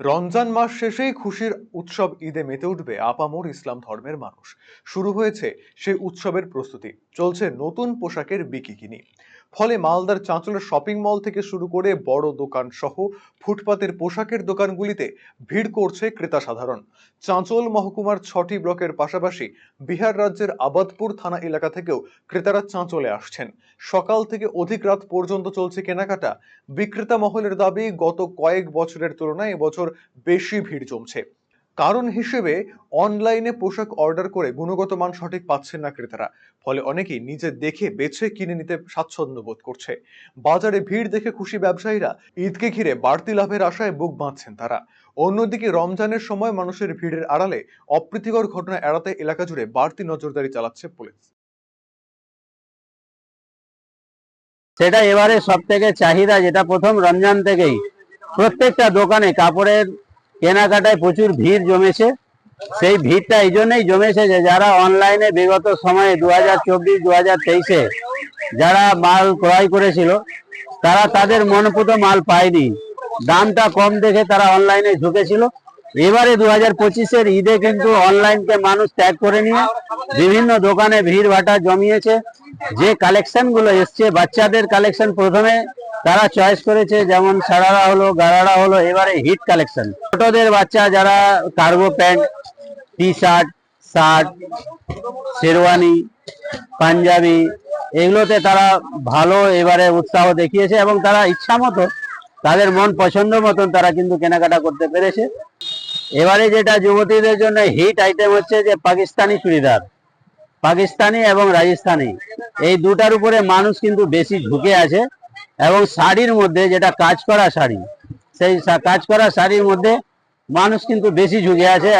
রমজান মাস শেষেই খুশির উৎসব ঈদে মেতে উঠবে আপামর ইসলাম ধর্মের মানুষ। শুরু হয়েছে সেই উৎসবের প্রস্তুতি, চলছে নতুন পোশাকের বিকিকিনি। ফলে মালদার চাঁচলের শপিং মল থেকে শুরু করে বড় দোকান সহ ফুটপাতের পোশাকের দোকানগুলিতে ভিড় করছে ক্রেতা সাধারণ। চাঁচল মহকুমার 6টি ব্লকের পাশাপাশি বিহার রাজ্যের আবাদপুর থানা এলাকা থেকেও ক্রেতারা চাঁচলে আসছেন। সকাল থেকে অধিক রাত পর্যন্ত চলছে কেনাকাটা। বিক্রেতা মহলের দাবি, গত কয়েক বছরের তুলনায় এবছর বেশি ভিড় জমছে। কারণ হিসেবে অনলাইনে পোশাক অর্ডার করে গুণগত মান সঠিক পাচ্ছেন না ক্রেতারা। ফলে অনেকেই নিজে দেখে বেছে কিনে নিতে স্বাচ্ছন্দ্য বোধ করছে। বাজারে ভিড় দেখে খুশি ব্যবসায়ীরা। ঈদকে ঘিরে বাড়তি লাভের আশায় বুক বাঁধছেন তারা। অন্যদিকে রমজানের সময় মানুষের ভিড়ের আড়ালে অপ্রীতিকর ঘটনা এড়াতে এলাকা জুড়ে বাড়তি নজরদারি চালাচ্ছে পুলিশ। সেটা এবারে সব থেকে চাহিদা, যেটা প্রথম রমজান থেকেই প্রত্যেকটা দোকানে কাপড়ের কেনাকাটায় প্রচুর ভিড় জমেছে। সেই ভিড়টা এই জন্যই জমেছে যে যারা অনলাইনে বিগত সময়ে 2024-2023-এ যারা মাল ক্রয় করেছিল, তারা তাদের মনপুত মাল পায়নি, দামটা কম দেখে তারা অনলাইনে ঝুঁকেছিল। এবারে 2025-এর ঈদে কিন্তু অনলাইনকে মানুষ ত্যাগ করে নিয়ে বিভিন্ন দোকানে ভিড় ভাটা জমিয়েছে। যে কালেকশন গুলো এসছে, বাচ্চাদের কালেকশন প্রথমে তারা চয়েস করেছে, যেমন সারারা হলো, গারারা হলো, এবারে হিট কালেকশন। ছোটদের বাচ্চা যারা cargo pant, T shirt, shirt, sherwani, Punjabi, এগুলোতে তারা ভালো এবারে উৎসাহ দেখিয়েছে এবং তারা ইচ্ছা মতো তাদের মন পছন্দ মতন তারা কিন্তু কেনাকাটা করতে পেরেছে। এবারে যেটা যুবতীদের জন্য হিট আইটেম হচ্ছে যে পাকিস্তানি চুড়িদার, পাকিস্তানি এবং রাজস্থানি, এই দুটার উপরে মানুষ কিন্তু বেশি ঝুঁকে আছে। এবং শাড়ির মধ্যে যেটা কাজ করা শাড়ি, সেই কাজ করা শাড়ির মধ্যে মানুষ কিন্তু বেশি ঝুঁকে আছে।